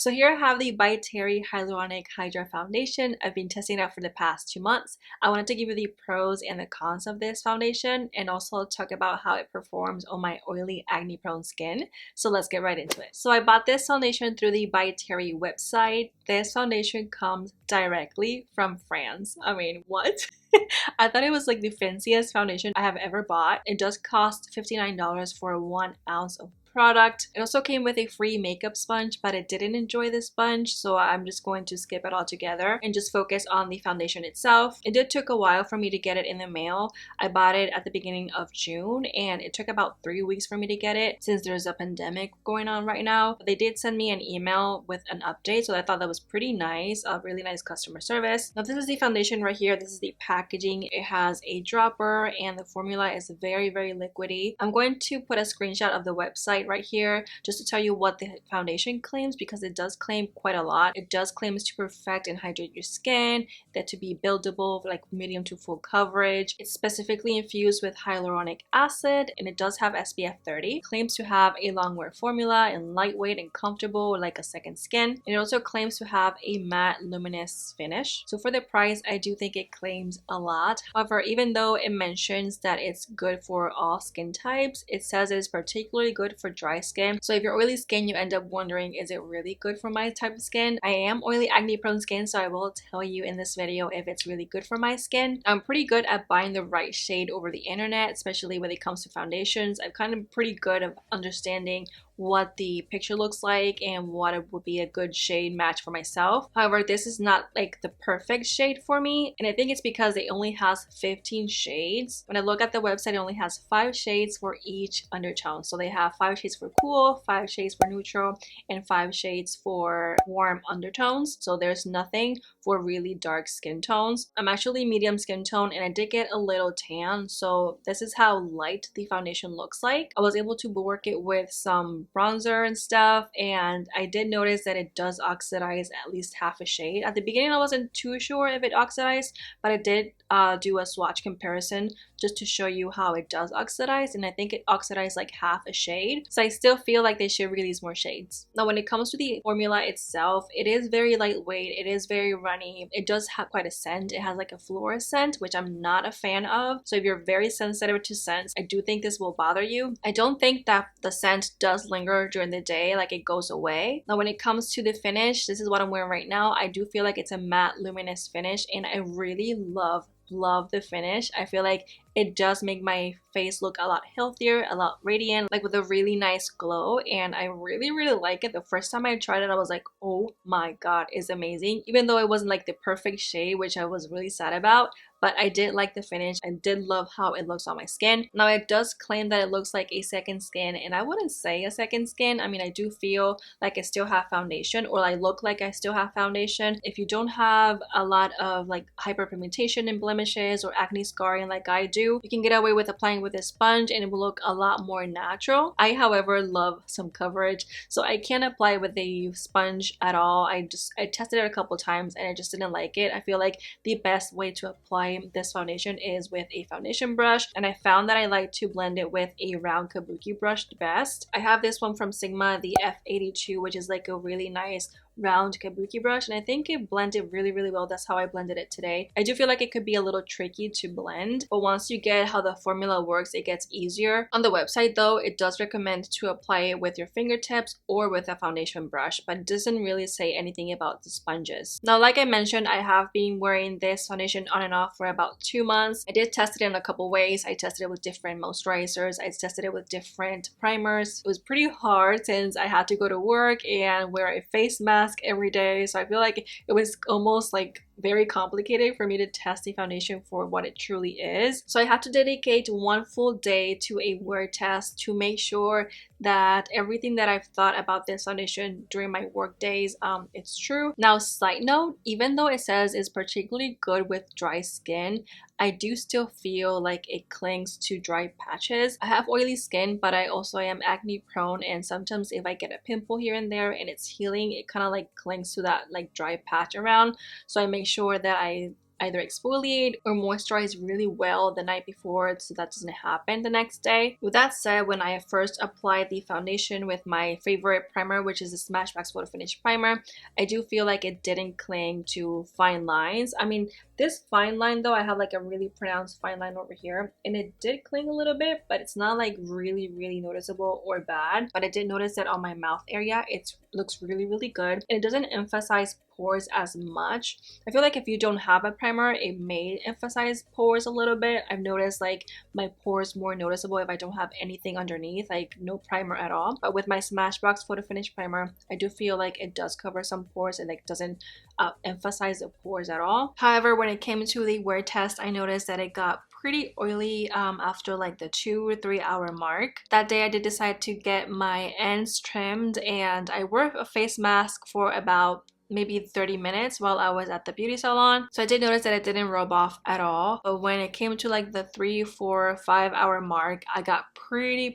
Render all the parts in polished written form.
So here I have the by Terry Hyaluronic Hydra foundation. I've been testing it out for the past 2 months. I wanted to give you the pros and the cons of this foundation and also talk about how it performs on my oily acne prone skin. So let's get right into it. So I bought this foundation through the by Terry website. This foundation comes directly from France. I mean, what? I thought it was like the fanciest foundation I have ever bought. It does cost $59 for 1 ounce of product. It also came with a free makeup sponge, but I didn't enjoy the sponge, so I'm just going to skip it altogether and just focus on the foundation itself. It did took a while for me to get it in the mail. I bought it at the beginning of June and it took about 3 weeks for me to get it since there's a pandemic going on right now. They did send me an email with an update, so I thought that was pretty nice, a really nice customer service. Now this is the foundation right here. This is the packaging. It has a dropper and the formula is very liquidy. I'm going to put a screenshot of the website right here just to tell you what the foundation claims, because it does claim quite a lot. It does claim to perfect and hydrate your skin, that to be buildable, like medium to full coverage. It's specifically infused with hyaluronic acid and it does have SPF 30. It claims to have a long wear formula and lightweight and comfortable like a second skin. And it also claims to have a matte luminous finish. So for the price, I do think it claims a lot. However, even though it mentions that it's good for all skin types, it says it is particularly good for dry skin. So if you're oily skin, you end up wondering, is it really good for my type of skin? I am oily acne prone skin, so I will tell you in this video if it's really good for my skin. I'm pretty good at buying the right shade over the internet, especially when it comes to foundations. I'm kind of pretty good at understanding what the picture looks like and what it would be a good shade match for myself. However, this is not like the perfect shade for me, and I think it's because it only has 15 shades. When I look at the website, it only has 5 shades for each undertone. So they have 5 shades for cool, 5 shades for neutral, and 5 shades for warm undertones. So there's nothing for really dark skin tones. I'm actually medium skin tone and I did get a little tan, so this is how light the foundation looks like. I was able to work it with some bronzer and stuff, and I did notice that it does oxidize at least half a shade. At the beginning I wasn't too sure if it oxidized, but I did do a swatch comparison just to show you how it does oxidize, and I think it oxidized like half a shade. So I still feel like they should release more shades. Now when it comes to the formula itself, it is very lightweight, it is very runny, it does have quite a scent. It has like a floral scent, which I'm not a fan of. So if you're very sensitive to scents, I do think this will bother you. I don't think that the scent does linger during the day, like it goes away. Now when it comes to the finish, this is what I'm wearing right now. I do feel like it's a matte luminous finish and I really love the finish. I feel like it does make my face look a lot healthier, a lot radiant, like with a really nice glow, and I really like it. The first time I tried it, I was like, oh my god, it's amazing. Even though it wasn't like the perfect shade, which I was really sad about, but I did like the finish. I did love how it looks on my skin. Now it does claim that it looks like a second skin, and I wouldn't say a second skin. I mean, I do feel like I still have foundation, or I look like I still have foundation. If you don't have a lot of like hyperpigmentation and blemishes or acne scarring like I do, you can get away with applying with a sponge and it will look a lot more natural. I, however, love some coverage, so I can't apply with a sponge at all. I tested it a couple times and I just didn't like it. I feel like the best way to apply this foundation is with a foundation brush, and I found that I like to blend it with a round kabuki brush the best. I have this one from Sigma, the F82, which is like a really nice round kabuki brush, and I think it blended really well. That's how I blended it today. I do feel like it could be a little tricky to blend, but once you get how the formula works, it gets easier. On the website though, it does recommend to apply it with your fingertips or with a foundation brush, but it doesn't really say anything about the sponges. Now like I mentioned, I have been wearing this foundation on and off for about 2 months. I did test it in a couple ways. I tested it with different moisturizers, I tested it with different primers. It was pretty hard since I had to go to work and wear a face mask every day, so I feel like it was almost like very complicated for me to test the foundation for what it truly is. So I had to dedicate 1 full day to a wear test to make sure that everything that I've thought about this foundation during my work days, it's true. Now side note, even though it says it's particularly good with dry skin, I do still feel like it clings to dry patches. I have oily skin, but I also am acne prone, and sometimes if I get a pimple here and there and it's healing, it kind of like clings to that like dry patch around. So I make sure that I either exfoliate or moisturize really well the night before so that doesn't happen the next day. With that said, when I first applied the foundation with my favorite primer, which is the Smashbox Photo Finish Primer, I do feel like it didn't cling to fine lines. I mean, this fine line though, I have like a really pronounced fine line over here, and it did cling a little bit, but it's not like really noticeable or bad. But I did notice that on my mouth area, it looks really good, and it doesn't emphasize pores as much. I feel like if you don't have a primer, it may emphasize pores a little bit. I've noticed like my pores more noticeable if I don't have anything underneath, like no primer at all. But with my Smashbox Photo Finish Primer, I do feel like it does cover some pores and like doesn't emphasize the pores at all. However, when it came to the wear test, I noticed that it got pretty oily after like the 2 or 3 hour mark. That day I did decide to get my ends trimmed, and I wore a face mask for about maybe 30 minutes while I was at the beauty salon. So I did notice that it didn't rub off at all. But when it came to like the 3, 4, 5 hour mark, I got pretty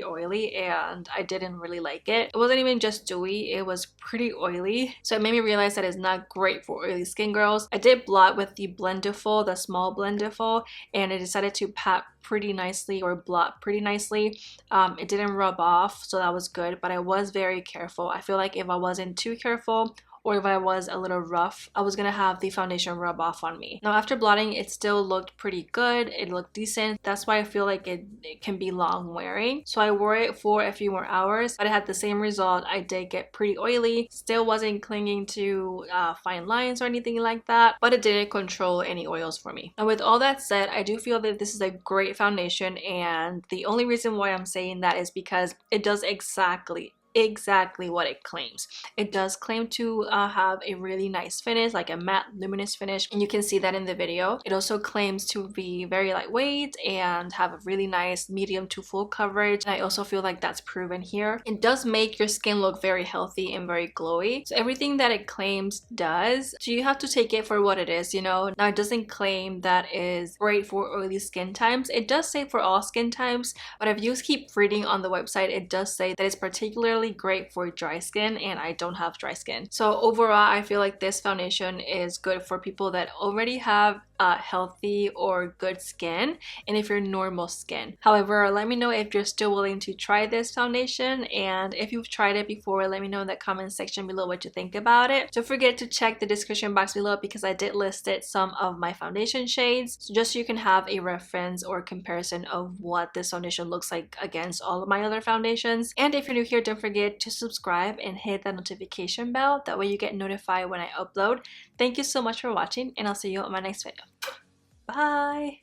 oily, and I didn't really like it. It wasn't even just dewy, it was pretty oily. So it made me realize that it's not great for oily skin girls. I did blot with the Blendiful, the small Blendiful, and I decided to pat pretty nicely or blot pretty nicely. It didn't rub off, so that was good, but I was very careful. I feel like if I wasn't too careful, or if I was a little rough, I was gonna have the foundation rub off on me. Now after blotting, it still looked pretty good. It looked decent. That's why I feel like it can be long wearing. So I wore it for a few more hours, but it had the same result. I did get pretty oily. Still wasn't clinging to fine lines or anything like that, but it didn't control any oils for me. And with all that said, I do feel that this is a great foundation, and the only reason why I'm saying that is because it does exactly what it claims. It does claim to have a really nice finish, like a matte luminous finish, and you can see that in the video. It also claims to be very lightweight and have a really nice medium to full coverage, and I also feel like that's proven here. It does make your skin look very healthy and very glowy, so everything that it claims does. So you have to take it for what it is, you know. Now it doesn't claim that is great for oily skin types. It does say for all skin types, but if you keep reading on the website, it does say that it's particularly great for dry skin, and I don't have dry skin. So overall, I feel like this foundation is good for people that already have healthy or good skin, and if you're normal skin. However, let me know if you're still willing to try this foundation, and if you've tried it before, let me know in the comment section below what you think about it. Don't forget to check the description box below because I did listed some of my foundation shades, so just so you can have a reference or comparison of what this foundation looks like against all of my other foundations. And if you're new here, don't forget to subscribe and hit that notification bell. That way you get notified when I upload. Thank you so much for watching, and I'll see you on my next video. Bye!